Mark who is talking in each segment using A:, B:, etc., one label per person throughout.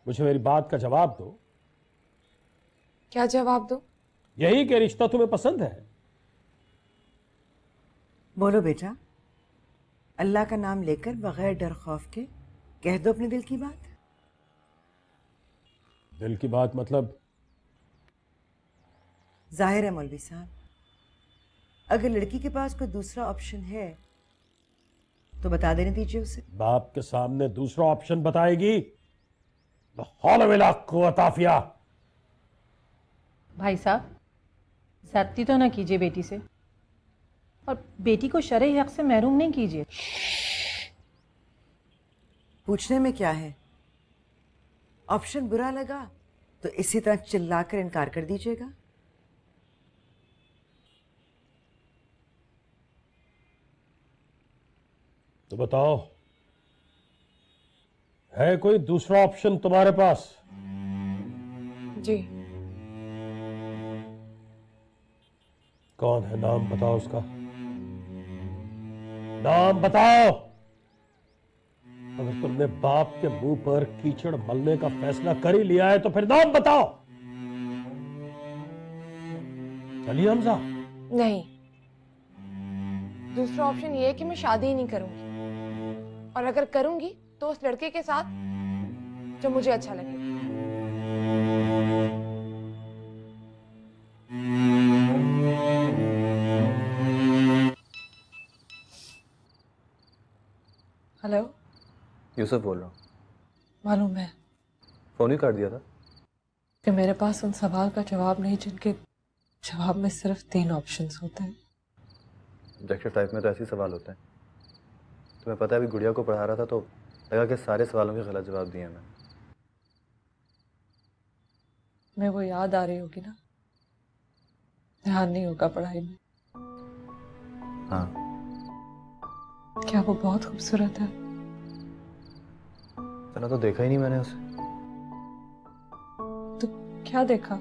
A: मुझे मेरी बात का जवाब दो।
B: क्या जवाब दो?
A: यही कि रिश्ता तुम्हें पसंद है।
C: बोलो बेटा, अल्लाह का नाम लेकर बगैर डर खौफ के कह दो अपने दिल की बात।
A: दिल की बात मतलब?
C: जाहिर है मौलवी साहब, अगर लड़की के पास कोई दूसरा ऑप्शन है तो बता देने दीजिए उसे।
A: बाप के सामने दूसरा ऑप्शन बताएगी? ला हौला वला कुव्वता आफिया।
D: भाई साहब, ज्यादती तो ना कीजिए बेटी से, और बेटी को शरई हक से महरूम नहीं कीजिए।
C: पूछने में क्या है? ऑप्शन बुरा लगा तो इसी तरह चिल्लाकर इनकार कर दीजिएगा।
A: तो बताओ, है कोई दूसरा ऑप्शन तुम्हारे पास?
B: जी।
A: कौन है? नाम बताओ उसका, नाम बताओ। अगर तुमने बाप के मुंह पर कीचड़ मलने का फैसला कर ही लिया है तो फिर नाम बताओ। चलिए हमजा।
B: नहीं, दूसरा ऑप्शन ये है कि मैं शादी ही नहीं करूंगी, और अगर करूंगी तो उस लड़के के साथ जो मुझे अच्छा लगे। हेलो,
E: यूसुफ बोल रहा हूँ।
B: मालूम है
E: फ़ोन ही कर दिया था।
B: कि मेरे पास उन सवाल का जवाब नहीं जिनके जवाब में सिर्फ 3 ऑप्शंस होते हैं।
E: ऑब्जेक्टिव टाइप में तो ऐसे ही सवाल होते हैं। तुम्हें पता है, अभी गुड़िया को पढ़ा रहा था तो लगा कि सारे सवालों के गलत जवाब दिए मैंने।
B: मैं वो याद आ रही होगी ना, ध्यान नहीं होगा पढ़ाई में।
E: हाँ,
B: क्या वो बहुत खूबसूरत है?
E: इतना तो देखा ही नहीं मैंने उसे।
B: तो क्या देखा?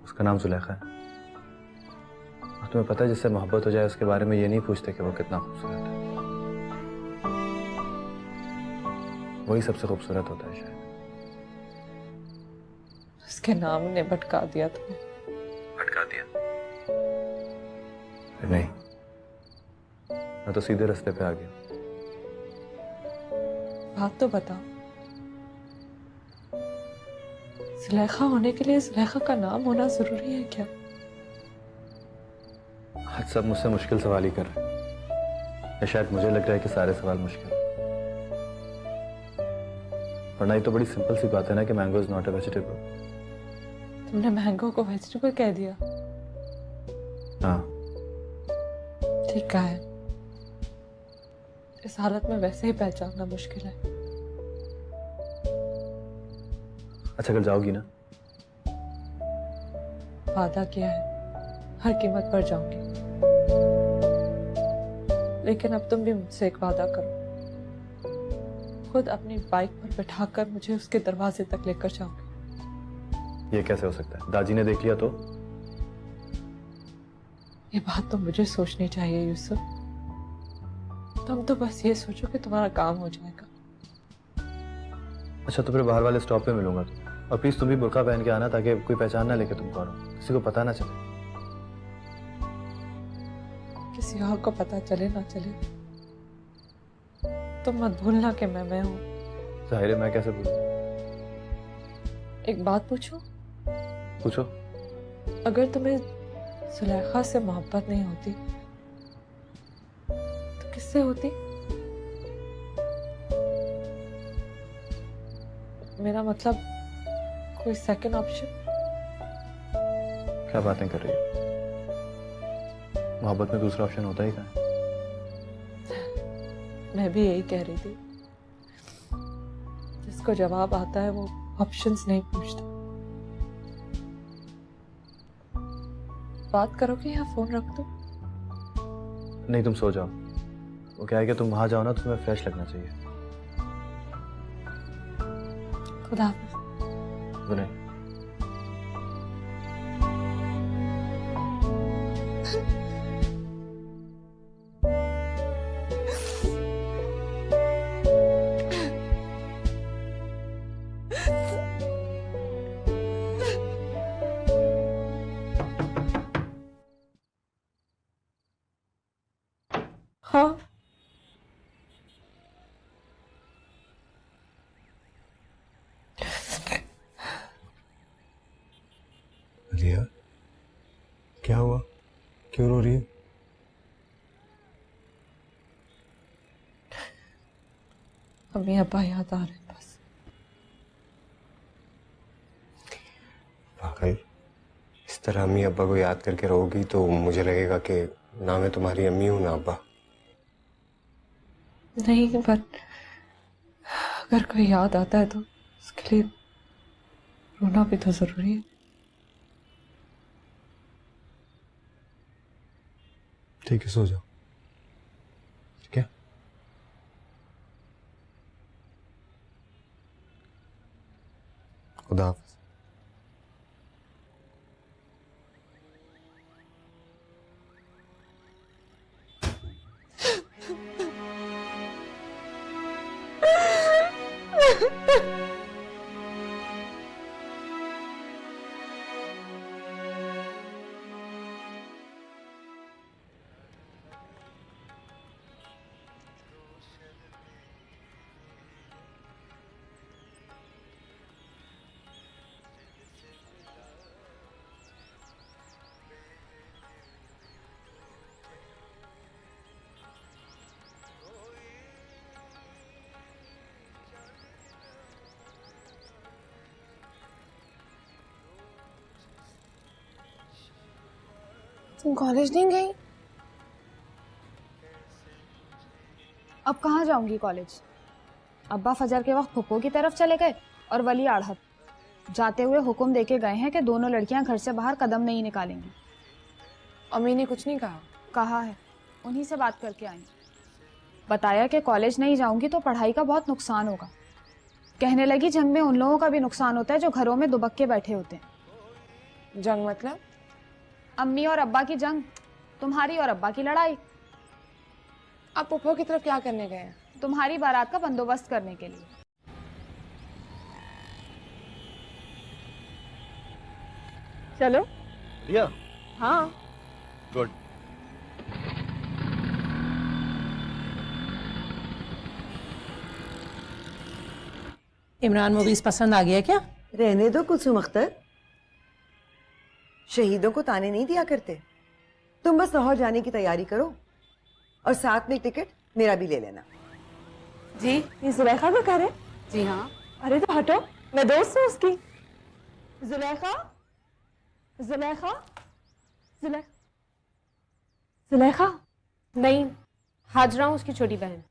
E: उसका नाम जुलेखा है। और तुम्हें पता है, जिससे मोहब्बत हो जाए उसके बारे में ये नहीं पूछते कि वो कितना खूबसूरत है। वही सबसे खूबसूरत होता है शायद।
B: उसके नाम ने भटका दिया तुम्हें।
E: भटका दिया? नहीं, मैं तो सीधे रास्ते पे आ गया।
B: बात तो बताओ, जुलेखा होने के लिए जुलेखा का नाम होना जरूरी है क्या?
E: आज सब मुझसे मुश्किल सवाल ही कर रहे हैं, या शायद मुझे लग रहा है कि सारे सवाल मुश्किल। वरना ये तो बड़ी सिंपल सी बात है ना कि mango is not a vegetable.
B: तुमने मैंगो को वेजिटेबल कह दिया।
E: हाँ,
B: ठीक कहा है। इस हालत में वैसे ही पहचानना मुश्किल है।
E: अच्छा कल जाओगी ना?
B: वादा किया है, हर कीमत पर जाऊंगी। लेकिन अब तुम भी मुझसे एक वादा करो, खुद अपनी बाइक पर बैठाकर मुझे उसके दरवाजे तक लेकर जाओगे।
E: ये कैसे हो सकता है? दादी ने देख लिया तो?
B: ये बात तो मुझे सोचनी चाहिए यूसुफ। तुम तो बस ये सोचो कि तुम्हारा काम हो जाएगा।
E: अच्छा तो फिर बाहर वाले स्टॉप पे मिलूंगा तो। और प्लीज तुम भी बुर्का पहन के आना, ताकि कोई पहचान ना लेके तुम कौन हो, किसी को पता ना चले।
B: किसी और को पता चले ना चले, तुम मत भूलना कि मैं हूं।
E: जाहिर है, मैं कैसे भूलूं?
B: एक बात पूछूं?
E: पूछो।
B: अगर तुम्हें जुलेखा से मोहब्बत नहीं होती तो किससे होती? मेरा मतलब कोई सेकंड ऑप्शन?
E: क्या बातें कर रही हो? मोहब्बत में दूसरा ऑप्शन होता ही कहाँ?
B: मैं भी यही कह रही थी, जिसको जवाब आता है वो ऑप्शंस नहीं पूछता। बात करोगे या फोन रख दो?
E: नहीं, तुम सो जाओ। वो क्या है कि तुम वहां जाओ ना तो तुम्हें फ्रेश लगना चाहिए।
B: खुदा हाफिज।
E: Good night.
F: क्या हुआ? क्यों रो रही है?
B: अम्मी अब्बा याद आ रहे हैं बस।
F: वाकई इस तरह अम्मी अब्बा को याद करके रहोगी तो मुझे लगेगा कि ना मैं तुम्हारी अम्मी हूं ना अब्बा।
B: नहीं, पर अगर कोई याद आता है तो उसके लिए रोना भी तो जरूरी है।
F: ठीक है, सो जाओ। ठीक है? खुदा हाफिज।
G: तुम कॉलेज नहीं गई? अब कहाँ जाऊंगी कॉलेज? अब्बा फजर के वक्त फुप्पो की तरफ चले गए और वली आढ़त जाते हुए हुक्म देके गए हैं कि दोनों लड़कियां घर से बाहर कदम नहीं निकालेंगी।
H: अम्मी ने कुछ नहीं कहा?
G: कहा है, उन्हीं से बात करके आई। बताया कि कॉलेज नहीं जाऊंगी तो पढ़ाई का बहुत नुकसान होगा। कहने लगी जंग में उन लोगों का भी नुकसान होता है जो घरों में दुबक के बैठे होते हैं।
H: जंग मतलब?
G: अम्मी और अब्बा की जंग, तुम्हारी और अब्बा की लड़ाई।
H: आप पुप्पो की तरफ क्या करने गए हैं?
G: तुम्हारी बारात का बंदोबस्त करने के लिए।
D: चलो।
E: या
D: हाँ,
E: गुड।
D: इमरान मूवीज पसंद आ गया क्या?
C: रहने दो कुलसुम अख्तर, शहीदों को ताने नहीं दिया करते। तुम बस लाहौर जाने की तैयारी करो और साथ में एक टिकट मेरा भी ले लेना।
D: जी, ये जुलेखा को कह रहे?
H: जी हाँ।
D: अरे तो हटो, मैं दोस्त हूँ उसकी। जुलेखा, जुलेखा, जुलेखा, जुलेखा।
H: नहीं, हाजरा हूँ उसकी छोटी बहन।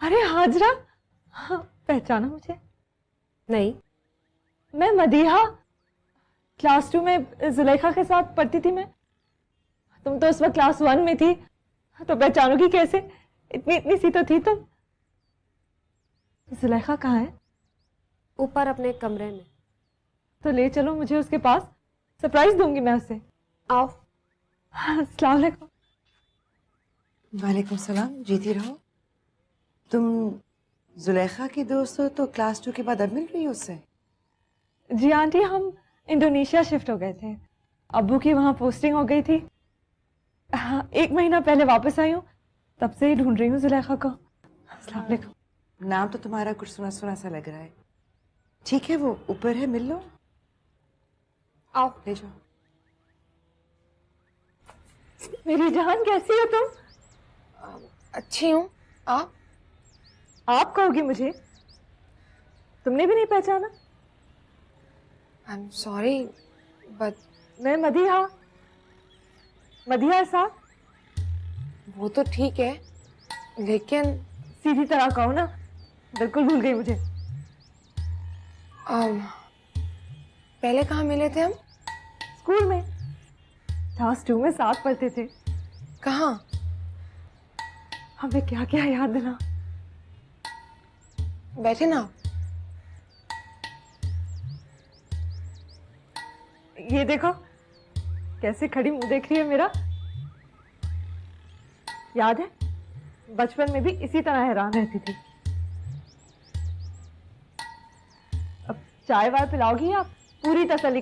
D: अरे हाजरा, हाँ, पहचाना मुझे?
H: नहीं।
D: मैं मदीहा, क्लास 2 में जुलेखा के साथ पढ़ती थी मैं। तुम तो उस वक्त क्लास 1 में थी, तो पहचानोगी कैसे? इतनी इतनी सी तो थी तुम। जुलेखा कहाँ है?
H: ऊपर अपने कमरे में।
D: तो ले चलो मुझे उसके पास, सरप्राइज दूंगी मैं उसे।
H: आओ।
D: अस्सलाम वालेकुम।
C: वालेकुम सलाम, जीती रहो। तुम जुलेखा की दोस्त हो तो क्लास 2 के बाद अब मिल रही हो उससे?
D: जी आंटी, हम इंडोनेशिया शिफ्ट हो गए थे। अब्बू की वहाँ पोस्टिंग हो गई थी। हाँ, 1 महीना पहले वापस आई हूँ, तब से ही ढूंढ रही हूँ जुलेखा को। अस्सलाम वालेकुम।
C: नाम तो तुम्हारा कुछ सुना सुना सा लग रहा है। ठीक है, वो ऊपर है, मिल लो।
H: आओ।
C: ले जाओ।
D: मेरी जान, कैसी हो तुम?
H: अच्छी हूँ।
D: आप कहोगी मुझे? तुमने भी नहीं पहचाना?
H: आई एम सॉरी बट
D: मैं मदीहा, मदीहा साहब।
H: वो तो ठीक है, लेकिन
D: सीधी तरह कहो ना, बिल्कुल भूल गई मुझे।
H: पहले कहाँ मिले थे हम?
D: स्कूल में, क्लास 2 में साथ पढ़ते थे।
H: कहाँ?
D: हमें क्या क्या याद दिला।
H: बैठे ना।
D: ये देखो कैसे खड़ी मुंह देख रही है मेरा। याद है, बचपन में भी इसी तरह हैरान रहती थी। अब चाय वाय पिलाओगी आप? पूरी तसल्ली